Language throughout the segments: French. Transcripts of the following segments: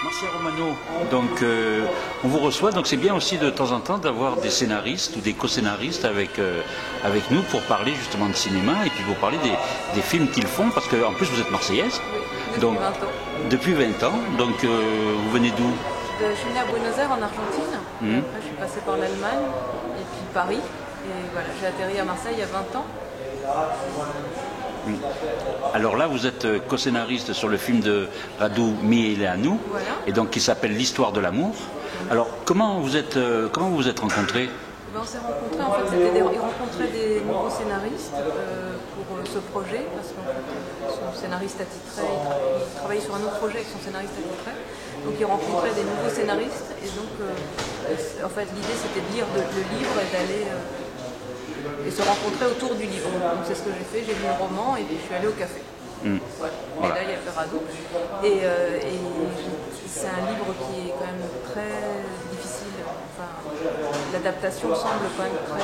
Marcia Romano, donc on vous reçoit, donc c'est bien aussi de temps en temps d'avoir des scénaristes ou des co-scénaristes avec nous pour parler justement de cinéma et puis vous parler des films qu'ils font, parce qu'en plus vous êtes marseillaise, Oui, donc, 20 ans. depuis 20 ans, donc vous venez d'où? Je suis née à Buenos Aires en Argentine, après je suis passée par l'Allemagne et puis Paris, et voilà, j'ai atterri à Marseille il y a 20 ans. Alors là, vous êtes co-scénariste sur le film de Radu Mieleanu, Voilà. et donc qui s'appelle L'histoire de l'amour. Alors comment vous vous êtes rencontrés? On s'est rencontrés, en fait, ils rencontraient des nouveaux scénaristes pour ce projet, parce qu'en fait, son scénariste attitré, il travaillait sur un autre projet avec son scénariste attitré, donc ils rencontraient des nouveaux scénaristes, et donc en fait l'idée c'était de lire le livre et d'aller et se rencontrer autour du livre. Donc c'est ce que j'ai fait, j'ai lu le roman et puis je suis allée au café. Voilà. Et là il y a Ferrado. Et c'est un livre qui est quand même très difficile. Enfin, l'adaptation semble quand même très...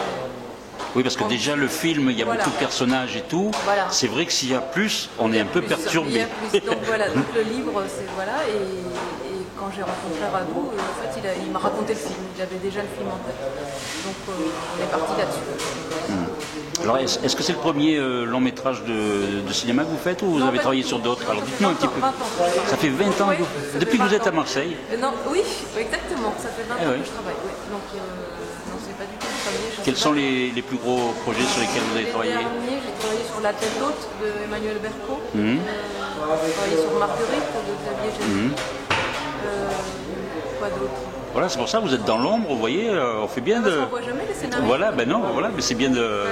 Oui, parce que déjà le film, il y a beaucoup de personnages et tout. Voilà. C'est vrai que s'il y a plus, on est un peu perturbé. Donc voilà, donc le livre, c'est voilà, et quand j'ai rencontré Radu, en fait, il m'a raconté le film. Il avait déjà le film en tête. Donc on est parti là-dessus. Alors est-ce que c'est le premier long métrage de cinéma que vous faites ou vous avez travaillé sur d'autres? Alors dites-moi un petit peu. 20 ans. Ça fait 20 ans Oui, depuis que vous êtes à Marseille? Non, oui, exactement. Ça fait 20 ans que je travaille. Oui. Donc non, c'est pas du tout le premier. Quels sont les plus gros projets sur lesquels vous avez travaillé? J'ai travaillé sur La tête haute de Emmanuel Berco. J'ai travaillé sur Marguerite de Xavier Génie. Quoi d'autre? Voilà, c'est pour ça que vous êtes dans l'ombre, vous voyez, on fait bien de... On voit jamais les scénarios. Voilà, ben non, voilà, mais c'est bien de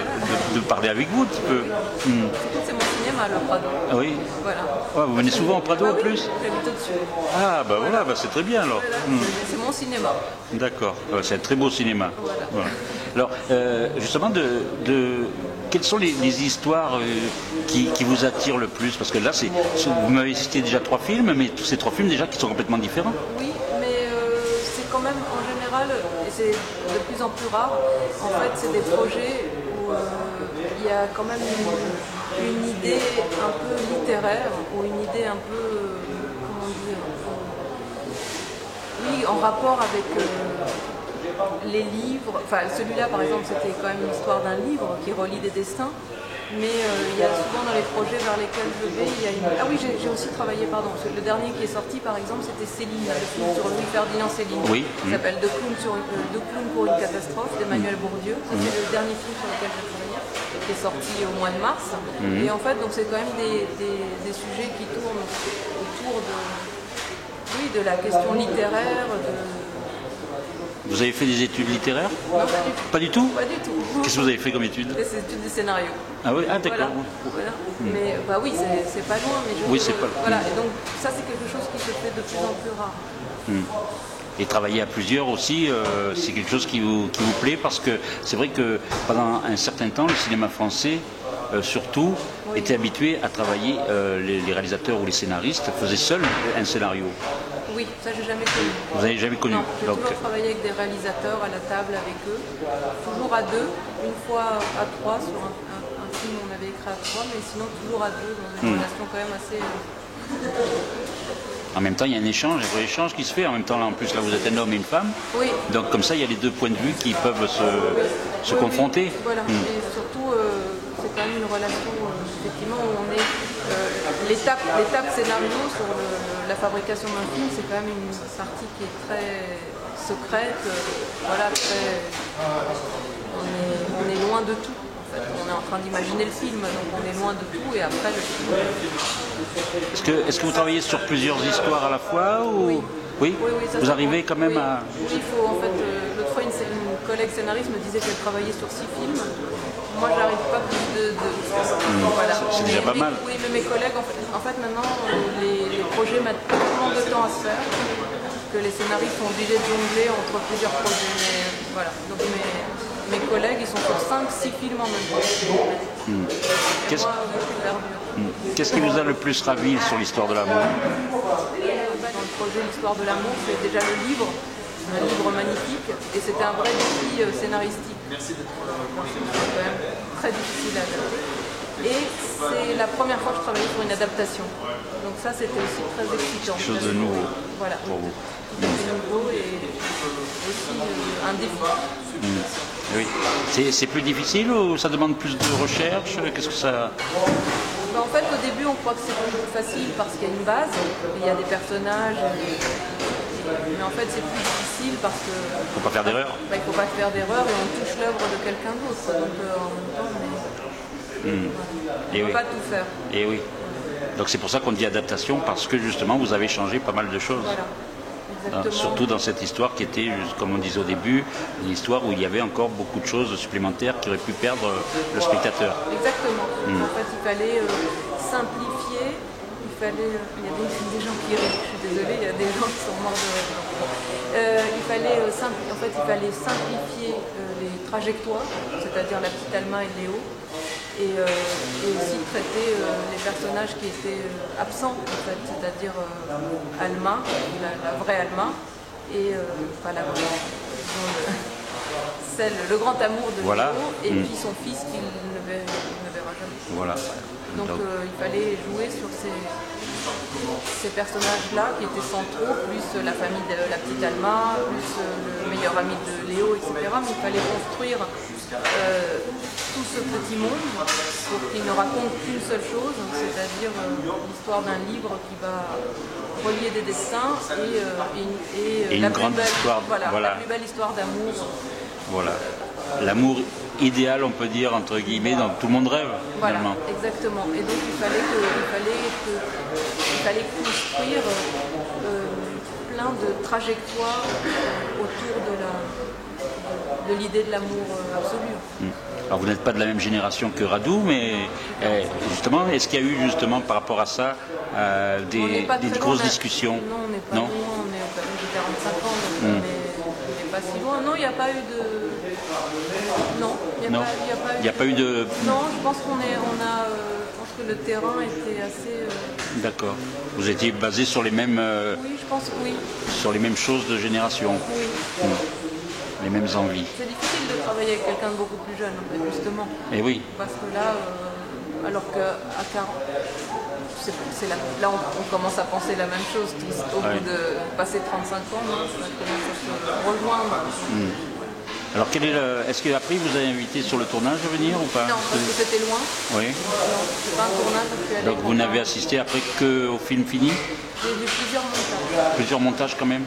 parler avec vous un petit peu. C'est mon cinéma, le Prado. Ah oui? Voilà. Ouais, vous venez souvent au Prado en plus? J'habite au-dessus. Ah bah voilà, bah, c'est très bien alors. Voilà. C'est mon cinéma. D'accord, c'est un très beau cinéma. Voilà. Alors, justement, quelles sont les histoires qui vous attirent le plus? Parce que là, vous m'avez cité déjà 3 films, mais tous ces 3 films déjà qui sont complètement différents. Oui, mais c'est quand même en général, et c'est de plus en plus rare, en fait c'est des projets où il y a quand même une idée un peu littéraire, ou une idée un peu, comment dire, oui, en rapport avec les livres. Enfin, celui-là par exemple, c'était quand même l'histoire d'un livre qui relie des destins. Mais il y a souvent dans les projets vers lesquels je vais, il y a une... Ah oui, j'ai aussi travaillé, pardon, le dernier qui est sorti par exemple, c'était Céline, le film sur Louis-Ferdinand Céline. Oui. Qui s'appelle Deux clowns pour une catastrophe d'Emmanuel Bourdieu. C'est le dernier film sur lequel j'ai travaillé, qui est sorti au mois de mars. Et en fait, donc c'est quand même des sujets qui tournent autour de la question littéraire, Vous avez fait des études littéraires? Non, Pas du tout? pas du tout. Qu'est-ce que vous avez fait comme études? Des études de scénario. Ah oui, ah d'accord. Voilà. Mais bah oui, c'est pas loin, mais Oui, c'est pas loin. Voilà, et donc ça c'est quelque chose qui se fait de plus en plus rare. Et travailler à plusieurs aussi, c'est quelque chose qui vous plaît, parce que c'est vrai que pendant un certain temps, le cinéma français, surtout, était habitué à travailler, les réalisateurs ou les scénaristes faisaient seuls un scénario. Oui, ça j'ai jamais connu. Vous n'avez jamais connu? Non, j'ai toujours travaillé avec des réalisateurs à la table avec eux, toujours à 2, une fois à 3 sur un film on avait écrit à 3, mais sinon toujours à 2 dans une relation quand même assez... En même temps, il y a un vrai échange qui se fait. En même temps, là, en plus, là, vous êtes un homme et une femme. Oui. Donc, comme ça, il y a les deux points de vue qui peuvent se confronter. Oui. Voilà. Et surtout, c'est quand même une relation, effectivement, où on est... l'étape scénario sur la fabrication d'un film, c'est quand même une partie qui est très secrète. Voilà, on est loin de tout. On est en train d'imaginer le film, donc on est loin de tout, et après le film... Est-ce que vous travaillez sur plusieurs histoires à la fois ou... Oui. Oui, ça vous arrivez quand même à... Oui, il faut, en fait, l'autre fois, une collègue scénariste me disait qu'elle travaillait sur 6 films. Moi, j'arrive pas plus de... Voilà. C'est déjà pas mal. Oui, mais mes collègues, en fait maintenant, les projets mettent tellement de temps à se faire que les scénaristes sont obligés de jongler entre plusieurs projets. Mais, voilà. Donc mes collègues, ils sont sur 5-6 films en même temps. Qu'est-ce qui vous a le plus ravi sur l'histoire de l'amour? Dans le projet L'histoire de l'amour, c'est déjà le livre, un livre magnifique, et c'était un vrai défi scénaristique. C'est quand même très difficile à adapter. Et c'est la première fois que je travaillais sur une adaptation. Donc ça, c'était aussi très excitant. Quelque chose de nouveau voilà, pour vous. C'était nouveau et aussi un défi. Oui. C'est plus difficile ou ça demande plus de recherche? Qu'est-ce que ça... Ben, en fait, au début, on croit que c'est plus facile parce qu'il y a une base, il y a des personnages. Mais en fait, c'est plus difficile parce que... Il ne faut pas faire d'erreur. Ben, il ne faut pas faire d'erreur et on touche l'œuvre de quelqu'un d'autre. Donc en même temps, on ne peut pas tout faire. Et oui. Donc c'est pour ça qu'on dit adaptation, parce que justement vous avez changé pas mal de choses. Voilà. Surtout dans cette histoire qui était, comme on disait au début, une histoire où il y avait encore beaucoup de choses supplémentaires qui auraient pu perdre le spectateur. Exactement. En fait, il fallait simplifier. Il y a des gens qui rient, je suis désolée, il y a des gens qui sont morts de rire. Il fallait simplifier les trajectoires, c'est-à-dire la petite Alma et Léo, et aussi traiter les personnages qui étaient absents, en fait, c'est-à-dire Alma, la vraie Alma, et pas la vraie, le grand amour de Léo, et puis son fils qu'il ne verra jamais. Voilà. Donc il fallait jouer sur ces personnages-là qui étaient centraux, plus la famille de la petite Alma, plus le meilleur ami de Léo, etc. Mais il fallait construire tout ce petit monde pour qu'il ne raconte qu'une seule chose, c'est-à-dire l'histoire d'un livre qui va relier des destins et une grande histoire. Voilà, la plus belle histoire d'amour. Voilà. L'amour idéal, on peut dire, entre guillemets, dont tout le monde rêve, voilà, finalement. Exactement. Et donc il fallait construire plein de trajectoires autour de l'idée de l'amour absolu. Alors vous n'êtes pas de la même génération que Radu, mais justement, est-ce qu'il y a eu justement par rapport à ça des grosses discussions? Non, on n'est pas loin, j'ai 45 ans, donc on n'est pas si loin. Non, il n'y a pas eu de... Non, il n'y a pas eu de... Non, je pense je pense que le terrain était assez... D'accord. Vous étiez basé sur les mêmes... Oui, je pense que oui. Sur les mêmes choses de génération. Oui. Les mêmes envies. C'est difficile de travailler avec quelqu'un de beaucoup plus jeune, en fait, justement. Et oui. Parce que là, alors qu'à 40... Là, on commence à penser la même chose au bout de passer 35 ans, ça commence à se rejoindre. Alors, est-ce qu'après, vous avez invité sur le tournage à venir ou pas? Non, parce que c'était loin. Oui. Non, c'est pas un tournage. Donc, vous n'avez assisté après qu'au film fini? J'ai vu plusieurs montages. Plusieurs montages quand même?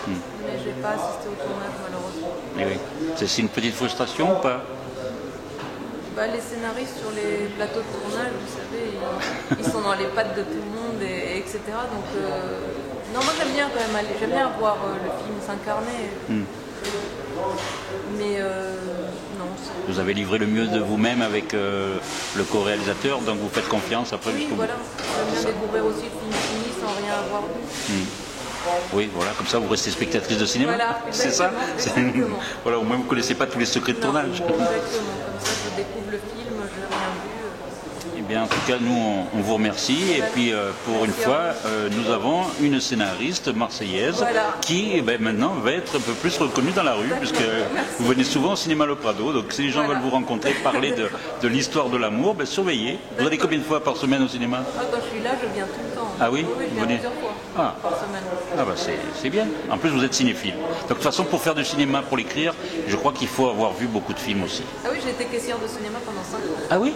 Oui. Mais je n'ai pas assisté au tournage, malheureusement. Et oui. C'est une petite frustration ou pas? Les scénaristes sur les plateaux de tournage, vous savez, ils sont dans les pattes de tout le monde, etc. Donc, non, moi j'aime bien quand même j'aime bien voir le film s'incarner. Mais non. Vous avez livré le mieux de vous-même avec le co-réalisateur, donc vous faites confiance après jusqu'au bout. Voilà. J'aime bien découvrir aussi le film fini sans rien avoir vu. Oui, voilà, comme ça vous restez spectatrice de cinéma. Voilà, c'est ça. Voilà, au moins vous ne connaissez pas tous les secrets de tournage. Exactement, comme ça je découvre le film, je n'ai rien vu. Eh bien, en tout cas, nous, on vous remercie. Et puis, pour une fois, nous avons une scénariste marseillaise qui, maintenant, va être un peu plus reconnue dans la rue, puisque vous venez souvent au cinéma Le Prado. Donc, si les gens veulent vous rencontrer, parler de l'histoire de l'amour, surveillez. Vous allez combien de fois par semaine au cinéma? Quand je suis là, je viens tout le temps. Ah oui, oui, je viens plusieurs fois par semaine. Ah c'est bien. En plus, vous êtes cinéphile. Donc, de toute façon, pour faire du cinéma, pour l'écrire, je crois qu'il faut avoir vu beaucoup de films aussi. Ah oui, j'ai été caissière de cinéma pendant 5 ans. Ah oui?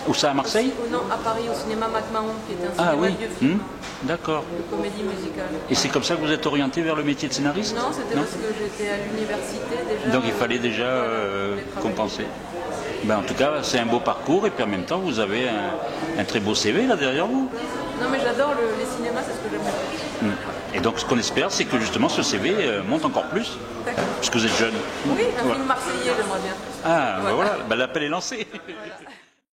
Où ça, à Marseille? Non, à Paris, au cinéma MacMahon, qui était un cinéma vieux film. D'accord. De comédie musicale. Et c'est comme ça que vous êtes orienté vers le métier de scénariste? Non, c'était parce que j'étais à l'université déjà. Donc il fallait déjà compenser. En tout cas, c'est un beau parcours et puis en même temps, vous avez un très beau CV là derrière vous. Non, mais j'adore les cinémas, c'est ce que j'aime le plus. Et donc ce qu'on espère, c'est que justement ce CV monte encore plus. D'accord. Parce que vous êtes jeune. Oui, un film marseillais, j'aimerais bien. Ah, voilà, l'appel est lancé. Voilà.